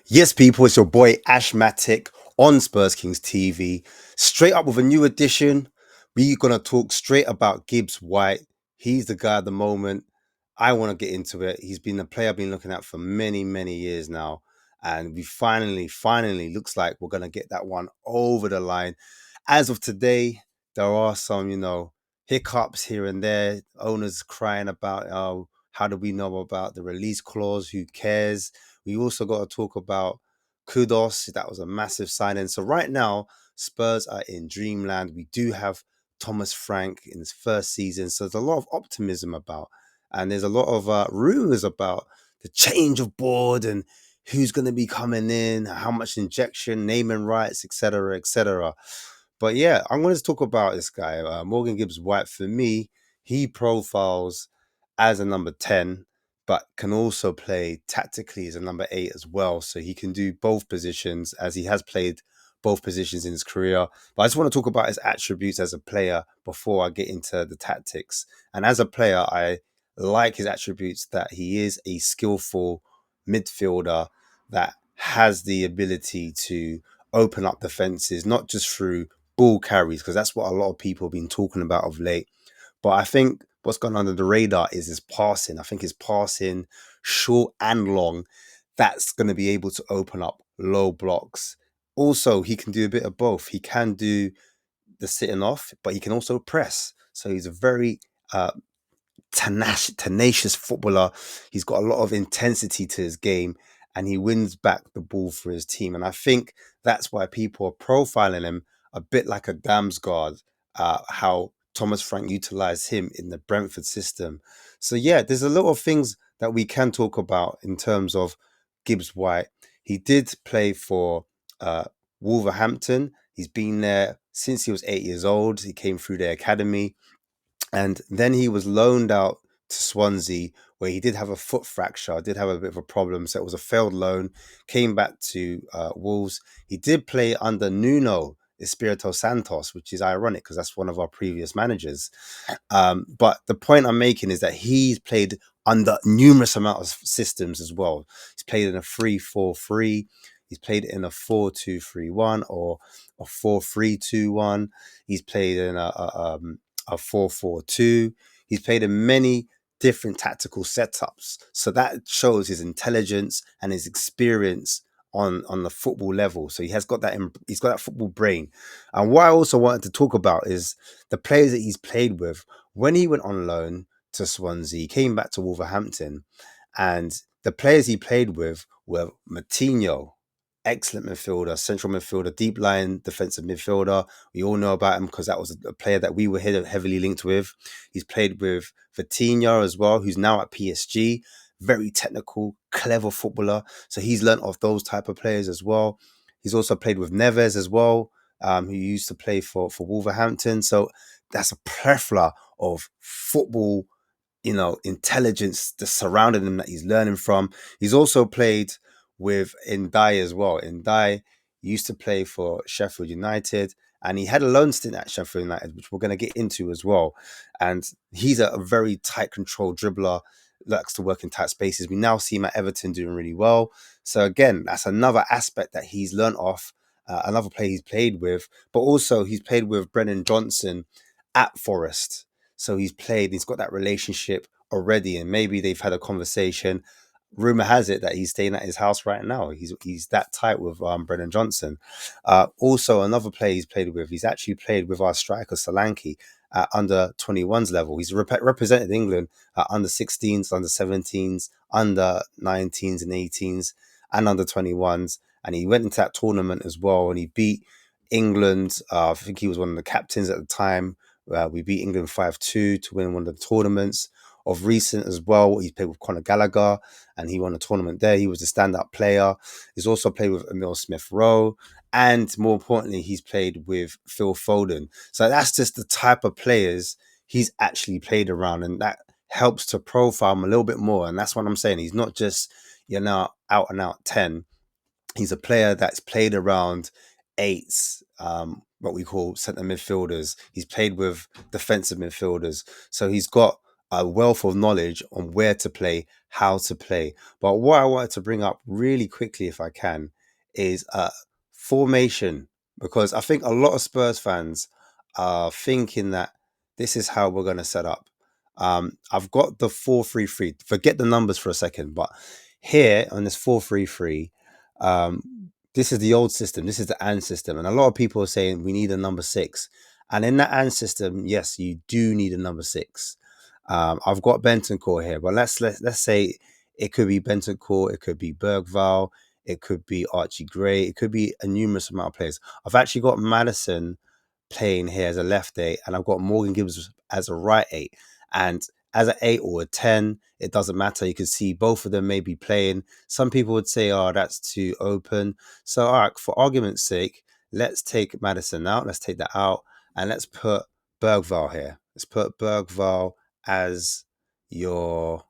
Yes, people, it's your boy Ashmatic on Spurs Kings TV. Straight up with a new edition. We're gonna talk straight about Gibbs-White. He's the guy at the moment. I want to get into it. He's been a player I've been looking at for many, many years now. And we finally looks like we're gonna get that one over the line. As of today, there are some, hiccups here and there. Owners crying about, oh, how do we know about the release clause? Who cares? We also got to talk about Kudus. That was a massive signing. So right now, Spurs are in dreamland. We do have Thomas Frank in his first season. So there's a lot of optimism about. And there's a lot of rumors about the change of board and who's going to be coming in, how much injection, naming rights, etc., etc. But yeah, I'm going to talk about this guy, Morgan Gibbs-White. For me, he profiles as a number 10, but can also play tactically as a number 8 as well. So he can do both positions, as he has played both positions in his career. But I just want to talk about his attributes as a player before I get into the tactics. And as a player, I like his attributes that he is a skillful midfielder that has the ability to open up defenses, not just through ball carries, because that's what a lot of people have been talking about of late. But I think what's gone under the radar is his passing. I think his passing, short and long, that's going to be able to open up low blocks. Also, he can do a bit of both. He can do the sitting off, but he can also press. So he's a very tenacious footballer. He's got a lot of intensity to his game, and he wins back the ball for his team. And I think that's why people are profiling him a bit like a Damsgaard, how Thomas Frank utilized him in the Brentford system. So yeah, there's a lot of things that we can talk about in terms of Gibbs White. He did play for Wolverhampton. He's been there since he was 8 years old. He came through the academy. And then he was loaned out to Swansea, where he did have a foot fracture, did have a bit of a problem. So it was a failed loan. Came back to Wolves. He did play under Nuno Espirito Santos, which is ironic because that's one of our previous managers. But the point I'm making is that he's played under numerous amount of systems as well. He's played in a 3-4-3. He's played in a 4-2-3-1 or a 4-3-2-1. He's played in a 4-4-2. He's played in many different tactical setups. So that shows his intelligence and his experience on the football level. So he's got that football brain. And what I also wanted to talk about is the players that he's played with. When he went on loan to Swansea, he came back to Wolverhampton, and the players he played with were Matinho, excellent midfielder, central midfielder, deep line defensive midfielder. We all know about him because that was a player that we were heavily linked with. He's played with Vitinha as well, who's now at PSG. Very technical, clever footballer. So he's learnt off those type of players as well. He's also played with Neves as well, who used to play for Wolverhampton. So that's a plethora of football, intelligence that's surrounding him that he's learning from. He's also played with Ndai as well. Ndai used to play for Sheffield United, and he had a loan stint at Sheffield United, which we're going to get into as well. And he's a very tight control dribbler, likes to work in tight spaces. We now see him at Everton doing really well. So again, that's another aspect that he's learnt off, another player he's played with, but also he's played with Brennan Johnson at Forest. So he's got that relationship already, and maybe they've had a conversation. Rumor has it that he's staying at his house right now. He's that tight with Brennan Johnson. Also, another player he's played with, he's actually played with our striker Solanke at under 21s level. He's represented England at under 16s, under 17s, under 19s and 18s, and under 21s. And he went into that tournament as well, and he beat England. I think he was one of the captains at the time. We beat England 5-2 to win one of the tournaments. Of recent as well, he played with Conor Gallagher, and he won a tournament there. He was a standout player. He's also played with Emil Smith-Rowe, and more importantly, he's played with Phil Foden. So that's just the type of players he's actually played around, and that helps to profile him a little bit more. And that's what I'm saying. He's not just out and out 10. He's a player that's played around eights, what we call centre midfielders. He's played with defensive midfielders. So he's got a wealth of knowledge on where to play, how to play. But what I wanted to bring up really quickly, if I can, is formation, because I think a lot of Spurs fans are thinking that this is how we're going to set up. I've got the 4-3-3. Forget the numbers for a second, but here on this 4-3-3, this is the old system. This is the AND system, and a lot of people are saying we need a number 6. And in that AND system, yes, you do need a number 6. I've got Bentancur here, but let's say it could be Bentancur, it could be Bergvall, it could be Archie Gray, it could be a numerous amount of players. I've actually got Maddison playing here as a left 8, and I've got Morgan Gibbs as a right 8. And as an 8 or a 10, it doesn't matter. You can see both of them may be playing. Some people would say, oh, that's too open. So, all right, for argument's sake, let's take Maddison out. Let's take that out. And let's put Bergvall here. Let's put Bergvall as your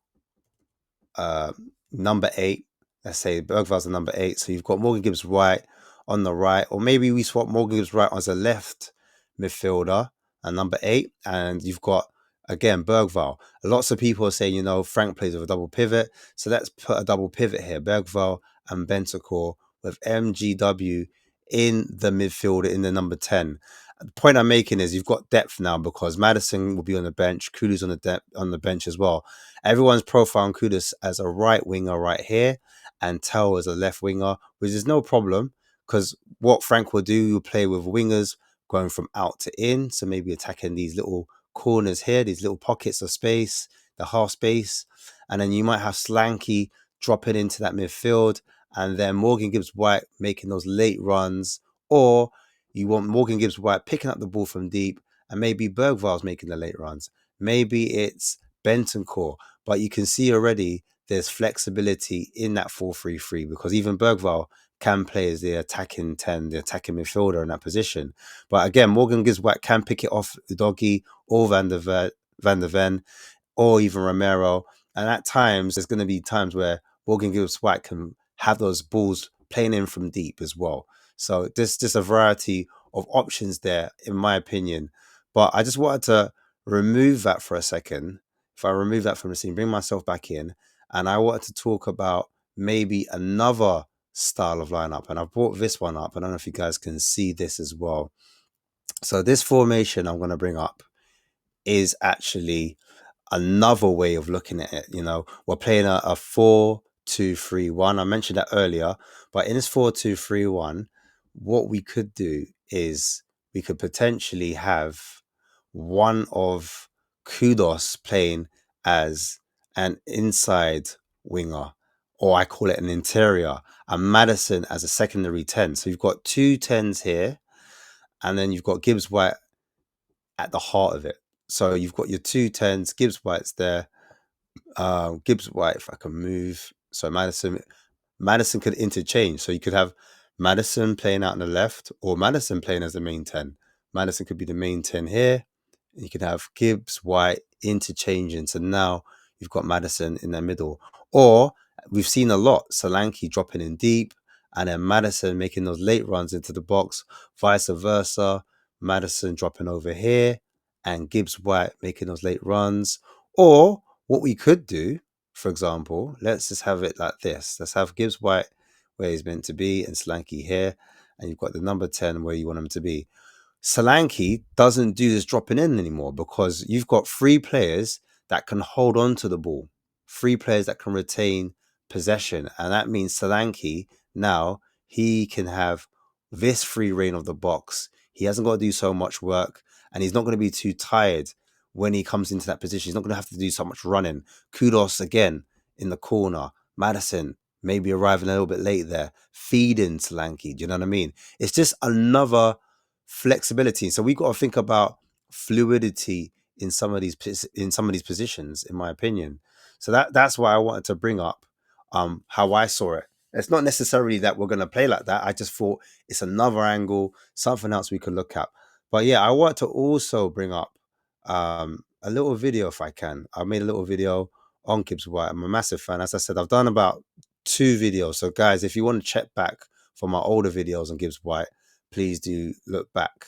number 8. Let's say Bergvall's the number 8. So you've got Morgan Gibbs White on the right, or maybe we swap Morgan Gibbs White as a left midfielder and number 8, and you've got again Bergvall. Lots of people are saying, you know, Frank plays with a double pivot, so let's put a double pivot here: Bergvall and Bentancur with MGW in the midfield in the number 10. The point I'm making is you've got depth now because Maddison will be on the bench, Kudus on the bench as well. Everyone's profiling Kudus as a right winger right here, and Tell as a left winger, which is no problem because what Frank will do, you'll play with wingers going from out to in, so maybe attacking these little corners here, these little pockets of space, the half space, and then you might have Slanky dropping into that midfield, and then Morgan Gibbs-White making those late runs, or you want Morgan Gibbs-White picking up the ball from deep, and maybe Bergvall's making the late runs. Maybe it's Bentancur, but you can see already there's flexibility in that 4-3-3 because even Bergvall can play as the attacking 10, the attacking midfielder in that position. But again, Morgan Gibbs-White can pick it off Doggy or Van der Ven or even Romero. And at times, there's going to be times where Morgan Gibbs-White can have those balls playing in from deep as well. So there's just a variety of options there, in my opinion. But I just wanted to remove that for a second. If I remove that from the scene, bring myself back in, and I wanted to talk about maybe another style of lineup. And I've brought this one up. I don't know if you guys can see this as well. So this formation I'm going to bring up is actually another way of looking at it. You know, we're playing a 4-2-3-1. I mentioned that earlier, but in this 4-2-3-1, what we could do is we could potentially have one of Kudus playing as an inside winger, or I call it an interior, and Maddison as a secondary 10. So you've got 2 10s here, and then you've got Gibbs-White at the heart of it. So you've got your 2 10s, Gibbs-White's there. Gibbs-White, if I can move. So Maddison could interchange. So you could have Maddison playing out on the left or Maddison playing as the main 10. Maddison could be the main 10 here. And you could have Gibbs-White interchanging. So now you've got Maddison in the middle. Or we've seen a lot, Solanke dropping in deep and then Maddison making those late runs into the box, vice versa. Maddison dropping over here and Gibbs-White making those late runs. Or what we could do, for example, let's just have it like this. Let's have Gibbs-White where he's meant to be and Solanke here. And you've got the number 10 where you want him to be. Solanke doesn't do this dropping in anymore because you've got 3 players that can hold on to the ball. 3 players that can retain possession. And that means Solanke now, he can have this free reign of the box. He hasn't got to do so much work and he's not going to be too tired when he comes into that position. He's not going to have to do so much running. Kudus again in the corner. Maddison maybe arriving a little bit late there. Feeding Solanke. Do you know what I mean? It's just another flexibility. So we've got to think about fluidity in some of these positions, in my opinion. So that's why I wanted to bring up how I saw it. It's not necessarily that we're going to play like that. I just thought it's another angle, something else we could look at. But yeah, I want to also bring up a little video if I can. I made a little video on Gibbs-White. I'm a massive fan. As I said, I've done about 2 videos. So guys, if you want to check back for my older videos on Gibbs-White, please do look back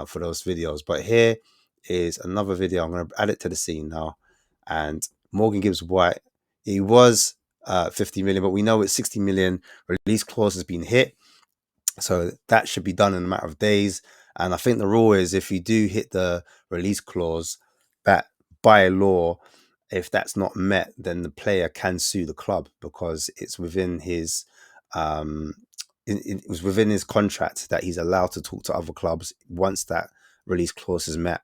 for those videos. But here is another video. I'm going to add it to the scene now. And Morgan Gibbs-White He was 50 million, but we know it's 60 million release clause has been hit. So that should be done in a matter of days. And I think the rule is if you do hit the release clause, that by law, if that's not met, then the player can sue the club because it's within his it was within his contract that he's allowed to talk to other clubs once that release clause is met.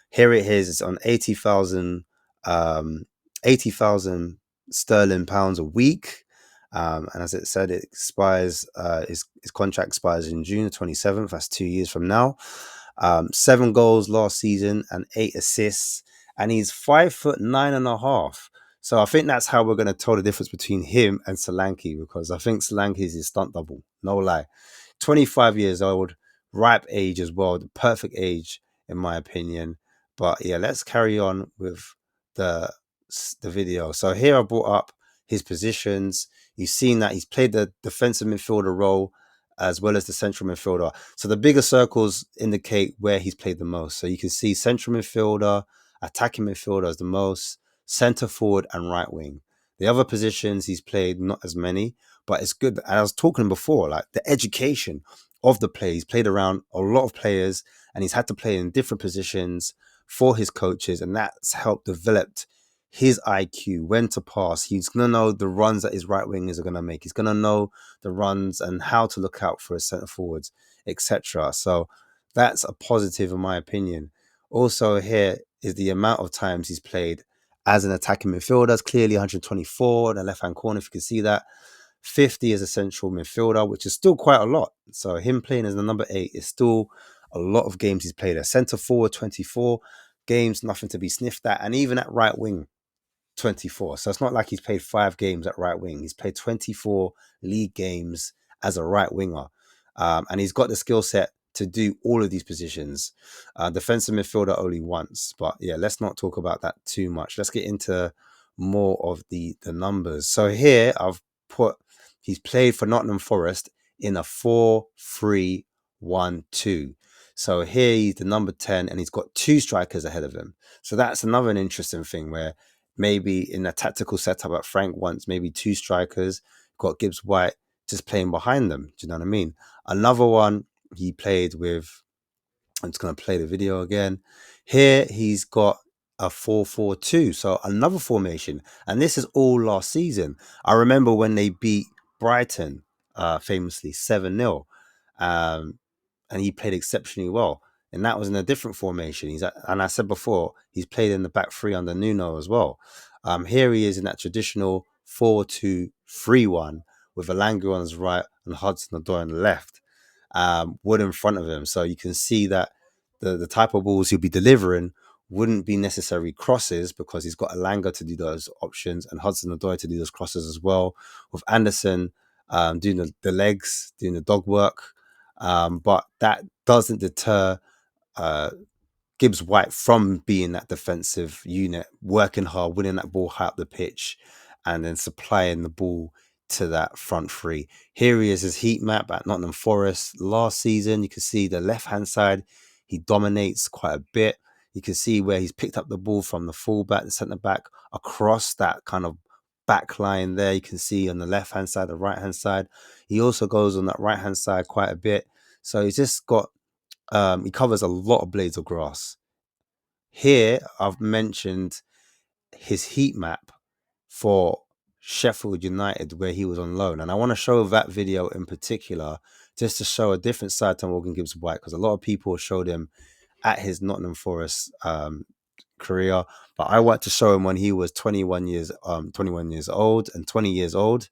Here it is, it's on 80,000 sterling pounds a week. And as it said, it expires. His contract expires in June the 27th. That's 2 years from now. 7 goals last season and 8 assists, and he's 5'9.5". So I think that's how we're going to tell the difference between him and Solanke, because I think Solanke is his stunt double. No lie, 25 years old, ripe age as well, the perfect age in my opinion. But yeah, let's carry on with the video. So here I brought up his positions. You've seen that he's played the defensive midfielder role as well as the central midfielder. So the bigger circles indicate where he's played the most. So you can see central midfielder, attacking midfielder is the most, centre forward and right wing. The other positions he's played not as many, but it's good. And I was talking before, like the education of the play. He's played around a lot of players and he's had to play in different positions for his coaches, and that's helped develop his IQ, when to pass. He's going to know the runs that his right wingers are going to make. He's going to know the runs and how to look out for his centre forwards, etc. So that's a positive in my opinion. Also here is the amount of times he's played as an attacking midfielder. It's clearly 124 in the left-hand corner, if you can see that. 50 as a central midfielder, which is still quite a lot. So him playing as the number 8 is still a lot of games he's played. As centre forward, 24 games, nothing to be sniffed at. And even at right wing, 24. So it's not like he's played 5 games at right wing. He's played 24 league games as a right winger. And he's got the skill set to do all of these positions. Defensive midfielder only once. But yeah, let's not talk about that too much. Let's get into more of the numbers. So here I've put, he's played for Nottingham Forest in a 4-3-1-2. So here he's the number 10 and he's got 2 strikers ahead of him. So that's another interesting thing where maybe in a tactical setup at Frank wants maybe 2 strikers, got Gibbs-White just playing behind them. Do you know what I mean? Another one he played with, I'm just going to play the video again. Here he's got a 4-4-2. So another formation. And this is all last season. I remember when they beat Brighton famously 7-0. And he played exceptionally well. And that was in a different formation. And I said before, he's played in the back 3 under Nuno as well. Here he is in that traditional 4-2-3-1 with Alanga on his right and Hudson-Odoi on the left. Wood in front of him. So you can see that the type of balls he'll be delivering wouldn't be necessary crosses because he's got Alanga to do those options and Hudson-Odoi to do those crosses as well, with Anderson doing the legs, doing the dog work. But that doesn't deter Gibbs-White from being that defensive unit, working hard, winning that ball high up the pitch, and then supplying the ball to that front 3. Here he is, his heat map at Nottingham Forest last season. You can see the left-hand side, he dominates quite a bit. You can see where he's picked up the ball from the fullback, the centre-back, across that kind of back line there. You can see on the left-hand side, the right-hand side. He also goes on that right-hand side quite a bit. So he's just got, he covers a lot of blades of grass. Here, I've mentioned his heat map for Sheffield United where he was on loan. And I want to show that video in particular just to show a different side to Morgan Gibbs-White, because a lot of people showed him at his Nottingham Forest career. But I want to show him when he was 21 years old and 20 years old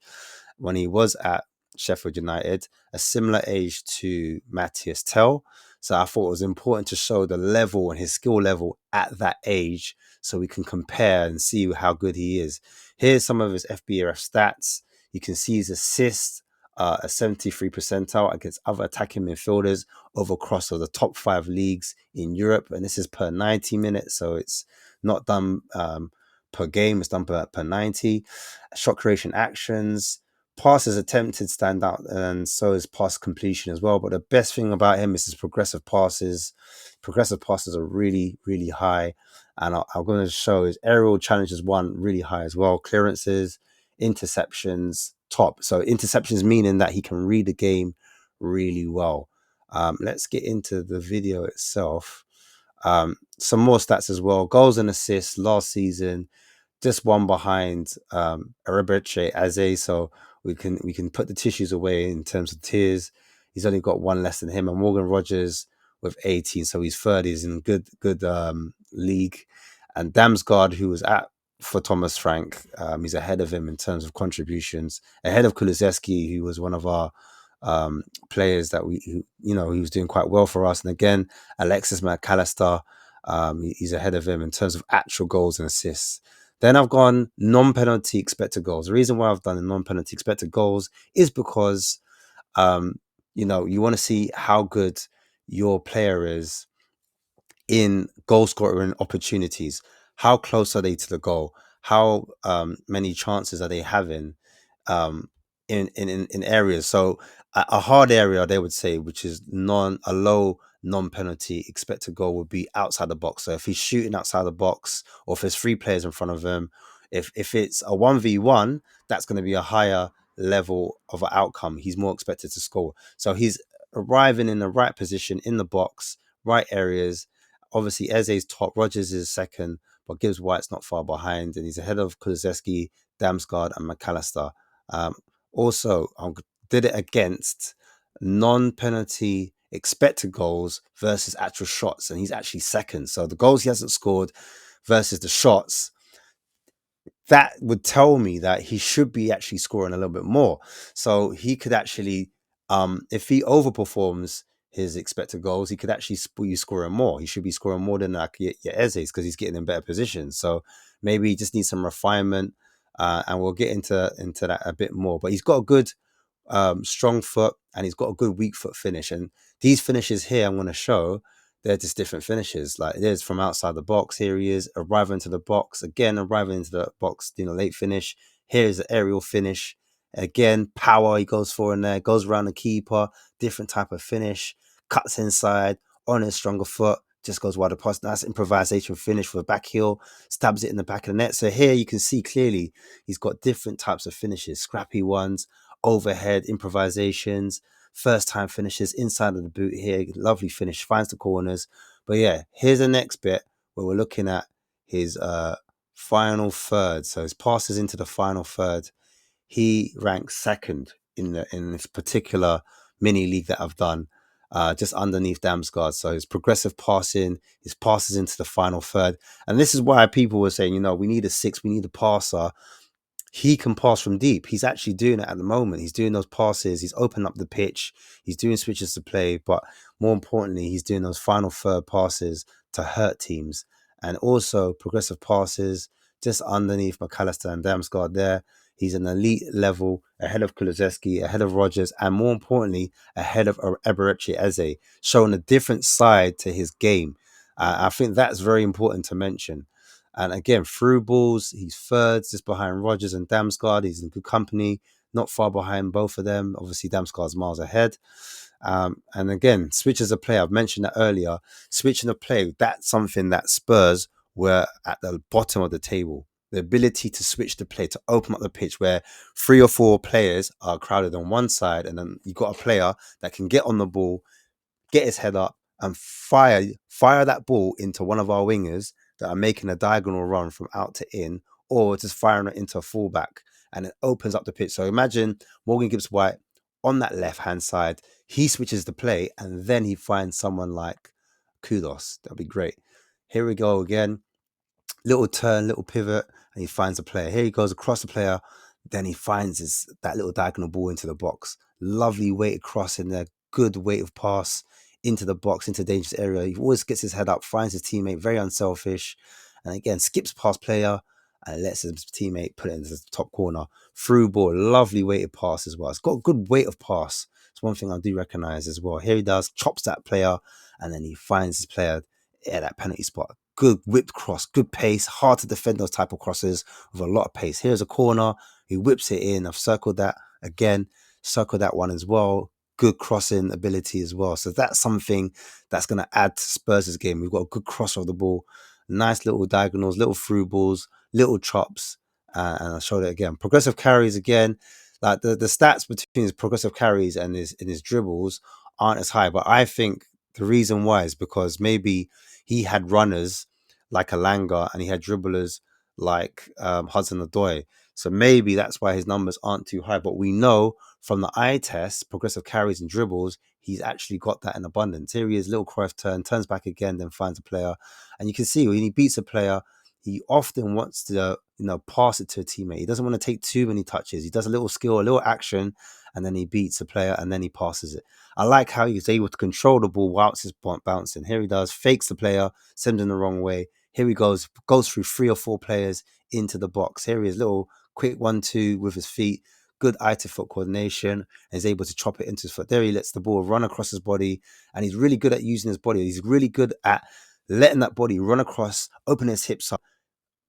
when he was at Sheffield United, a similar age to Matthias Tell. So I thought it was important to show the level and his skill level at that age so we can compare and see how good he is. Here's some of his FBref stats. You can see his assists, a 73 percentile against other attacking midfielders over across the top 5 leagues in Europe. And this is per 90 minutes, so it's not done per game, it's done per 90. Shot creation actions, passes attempted stand out, and so is pass completion as well. But the best thing about him is his progressive passes. Progressive passes are really, really high. And I'm going to show his aerial challenges one really high as well. Clearances, interceptions, top. So interceptions meaning that he can read the game really well. Let's get into the video itself. Some more stats as well. Goals and assists last season, just one behind Erebeche Aze, so we can put the tissues away in terms of tiers. He's only got one less than him, and Morgan Rogers with 18, so he's third. He's in good league. And Damsgaard, who was at for Thomas Frank, he's ahead of him in terms of contributions, ahead of Kulusevski, who was one of our players that he was doing quite well for us. And again, Alexis McAllister, he's ahead of him in terms of actual goals and assists. Then I've gone non-penalty expected goals. The reason why I've done the non-penalty expected goals is because, you want to see how good your player is in goal scoring opportunities. How close are they to the goal? How many chances are they having in areas? So a hard area, they would say, which is a low non-penalty expected goal, would be outside the box. So if he's shooting outside the box, or if there's three players in front of him, if it's a 1v1, that's going to be a higher level of an outcome. He's more expected to score. So he's arriving in the right position in the box, right areas. Obviously, Eze's top, Rogers is second, but Gibbs-White's not far behind, and he's ahead of Kulusevski, Damsgaard, and McAllister. Also, I did it against non-penalty expected goals versus actual shots, and he's actually second. So the goals he hasn't scored versus the shots, that would tell me that he should be actually scoring a little bit more. So he could actually, if he overperforms his expected goals, he could actually be scoring more. He should be scoring more than like your Eze's, because he's getting in better positions. So maybe he just needs some refinement, and we'll get into that a bit more. But he's got a good strong foot, and he's got a good weak foot finish. And these finishes here I'm going to show, they're just different finishes. Like there's from outside the box. Here he is arriving into the box again, arriving into the box, late finish. Here's the aerial finish again, power he goes for in there, goes around the keeper, different type of finish, cuts inside on his stronger foot, just goes wide the post. That's improvisation finish for a back heel, stabs it in the back of the net. So here you can see clearly he's got different types of finishes, scrappy ones, overhead improvisations, first time finishes inside of the boot here. Lovely finish, finds the corners. But yeah, here's the next bit where we're looking at his final third. So his passes into the final third. He ranks second in this particular mini league that I've done, just underneath Damsgaard. So his progressive passing, his passes into the final third. And this is why people were saying, we need a six, we need a passer. He can pass from deep. He's actually doing it at the moment. He's doing those passes. He's opened up the pitch. He's doing switches to play. But more importantly, he's doing those final third passes to hurt teams. And also progressive passes just underneath McAllister and Damsgaard there. He's an elite level, ahead of Kulusevski, ahead of Rogers, and more importantly, ahead of Eberechi Eze, showing a different side to his game. I think that's very important to mention. And again, through balls, he's third, just behind Rogers and Damsgaard. He's in good company, not far behind both of them. Obviously, Damsgaard's miles ahead. And again, switches of play. I've mentioned that earlier. Switching of play, that's something that Spurs were at the bottom of the table. The ability to switch the play, to open up the pitch where 3 or 4 players are crowded on one side, and then you've got a player that can get on the ball, get his head up, and fire that ball into one of our wingers that are making a diagonal run from out to in, or just firing it into a fullback, and it opens up the pitch. So imagine Morgan Gibbs-White on that left-hand side. He switches the play, and then he finds someone like Kudus. That'd be great. Here we go again. Little turn, little pivot, and he finds a player. Here he goes across the player. Then he finds that little diagonal ball into the box. Lovely weighted cross in there. Good weight of pass into the box, into dangerous area. He always gets his head up, finds his teammate, very unselfish. And again, skips past player and lets his teammate put it into the top corner. Through ball, lovely weighted pass as well. It's got a good weight of pass. It's one thing I do recognize as well. Here he does, chops that player, and then he finds his player at that penalty spot. Good whipped cross, good pace, hard to defend those type of crosses with a lot of pace. Here's a corner, he whips it in. I've circled that again, circled that one as well. Good crossing ability as well. So that's something that's going to add to Spurs' game. We've got a good cross of the ball. nice little diagonals, little through balls, little chops, and I showed it again. Progressive carries again, like the stats between his progressive carries and his dribbles aren't as high, but I think the reason why is because maybe he had runners like Alanga and he had dribblers like Hudson-Odoi. So maybe that's why his numbers aren't too high. But we know from the eye test, progressive carries and dribbles, he's actually got that in abundance. Here he is, little Cruyff turn, turns back again, then finds a player. And you can see when he beats a player, he often wants to, pass it to a teammate. He doesn't want to take too many touches. He does a little skill, a little action, and then he beats a player and then he passes it. I like how he's able to control the ball whilst it's bouncing. Here he does, fakes the player, sends him the wrong way. Here he goes through 3 or 4 players into the box. Here he is, little quick 1-2 with his feet, good eye to foot coordination, and is able to chop it into his foot. There he lets the ball run across his body, and he's really good at using his body. He's really good at letting that body run across, open his hips up,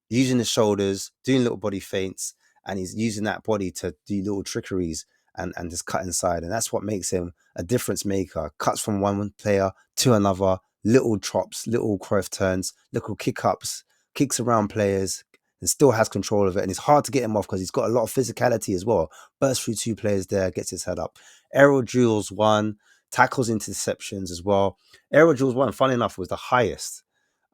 using his shoulders, doing little body feints, and he's using that body to do little trickeries and just cut inside. And that's what makes him a difference maker. Cuts from one player to another, little chops, little Cruyff turns, little kick-ups, kicks around players, and still has control of it. And it's hard to get him off because he's got a lot of physicality as well. Bursts through 2 players there, gets his head up. Aerial duels 1, tackles, interceptions as well. Aerial duels 1, funny enough, was the highest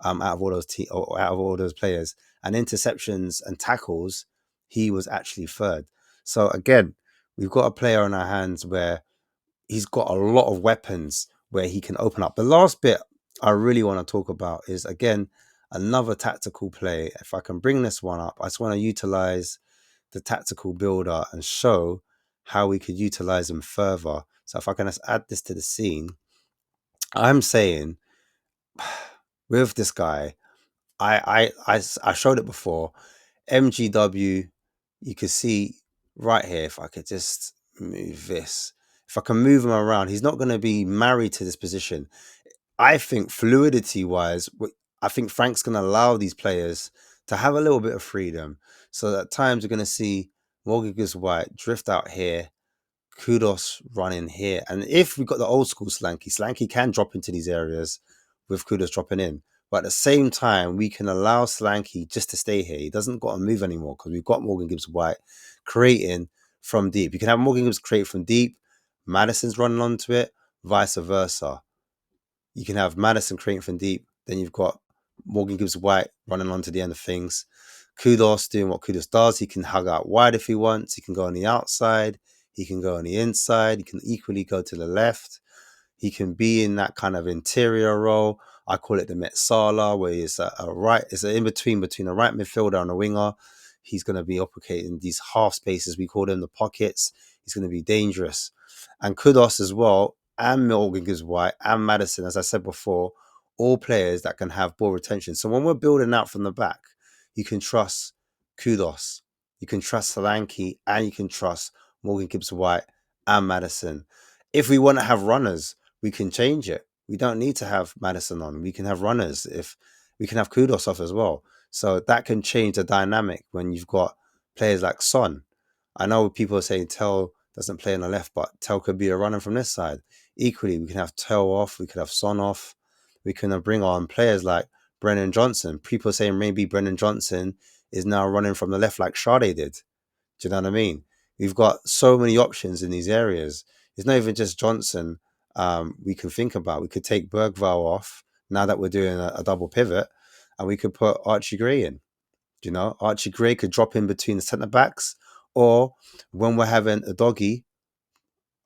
out of all those players. And interceptions and tackles, he was actually 3rd. So again, we've got a player on our hands where he's got a lot of weapons where he can open up. The last bit I really want to talk about is, again, another tactical play. If I can bring this one up, I just want to utilize the tactical builder and show how we could utilize him further. So if I can just add this to the scene, I'm saying with this guy, I showed it before. MGW, you can see right here, if I could just move this, if I can move him around, he's not going to be married to this position. I think fluidity wise, I think Frank's going to allow these players to have a little bit of freedom. So at times you're going to see Morgan Gibbs-White drift out here, Kudus running here. And if we've got the old school Slanky can drop into these areas with Kudus dropping in. But at the same time, we can allow Slanky just to stay here. He doesn't got to move anymore because we've got Morgan Gibbs-White creating from deep. You can have Morgan Gibbs create from deep. Madison's running onto it, vice versa. You can have Madison creating from deep. Then you've got Morgan Gibbs-White running onto the end of things. Kudus doing what Kudus does. He can hug out wide if he wants. He can go on the outside. He can go on the inside. He can equally go to the left. He can be in that kind of interior role. I call it the Metsala, where it's it's an in-between between a right midfielder and a winger. He's going to be operating these half spaces, we call them the pockets. He's going to be dangerous. And Kudus as well, and Morgan Gibbs-White, and Madison, as I said before, all players that can have ball retention. So when we're building out from the back, you can trust Kudus, you can trust Solanke, and you can trust Morgan Gibbs-White and Madison. If we want to have runners, we can change it. We don't need to have Madison on. We can have runners. If we can have Kudus off as well. So that can change the dynamic when you've got players like Son. I know people are saying Tel doesn't play on the left, but Tel could be a runner from this side. Equally, we can have Tel off. We could have Son off. We can bring on players like Brennan Johnson. People are saying maybe Brennan Johnson is now running from the left like Sade did. Do you know what I mean? We've got so many options in these areas. It's not even just Johnson we can think about. We could take Bergvall off now that we're doing a double pivot, and we could put Archie Gray in. You know, Archie Gray could drop in between the centre backs, or when we're having a doggy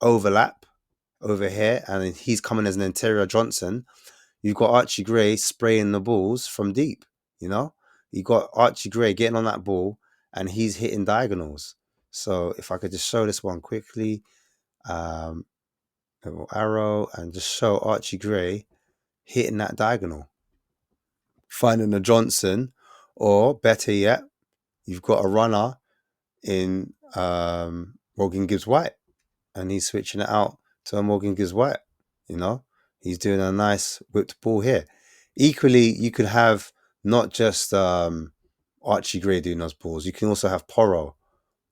overlap over here, and he's coming as an interior Johnson, you've got Archie Gray spraying the balls from deep. You know, you got Archie Gray getting on that ball, and he's hitting diagonals. So if I could just show this one quickly, little arrow, and just show Archie Gray hitting that diagonal, finding a Johnson, or better yet, you've got a runner in Morgan Gibbs-White, and he's switching it out to a Morgan Gibbs-White. You know, he's doing a nice whipped ball here. Equally, you could have not just Archie Gray doing those balls. You can also have Porro.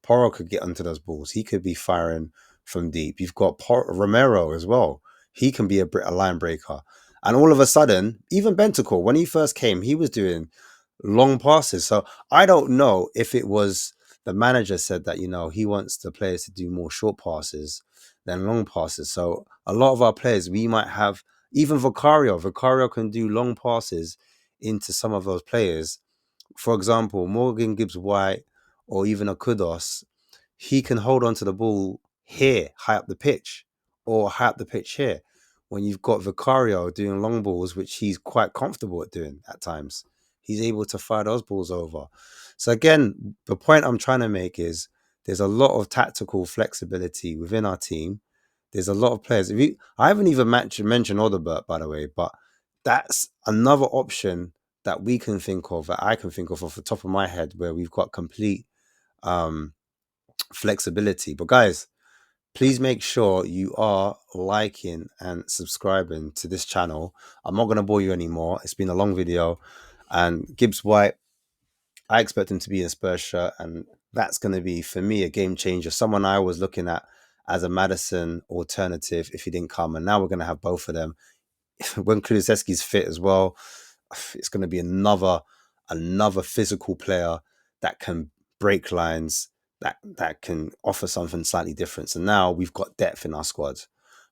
Porro could get onto those balls. He could be firing from deep. You've got Romero as well. He can be a line breaker. And all of a sudden, even Bentancur, when he first came, he was doing long passes. So I don't know if it was the manager said that, he wants the players to do more short passes than long passes. So a lot of our players, we might have, even Vicario can do long passes into some of those players. For example, Morgan Gibbs-White or even a Kudus, he can hold on to the ball here, high up the pitch, or high up the pitch here. When you've got Vicario doing long balls, which he's quite comfortable at doing at times, he's able to fire those balls over. So again, the point I'm trying to make is there's a lot of tactical flexibility within our team. There's a lot of players. I haven't even mentioned Odegaard, by the way, but that's another option that we can think of, that I can think of off the top of my head, where we've got complete flexibility. But guys, please make sure you are liking and subscribing to this channel. I'm not going to bore you anymore. It's been a long video. And Gibbs-White, I expect him to be in Spurs shirt, and that's going to be, for me, a game changer. Someone I was looking at as a Maddison alternative if he didn't come, and now we're going to have both of them. When Kulusevski's fit as well, it's going to be another physical player that can break lines, that can offer something slightly different. So now we've got depth in our squad.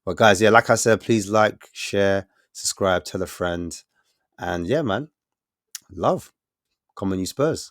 But guys, yeah, like I said, please like, share, subscribe, tell a friend. And yeah, man, love. Come on, you Spurs.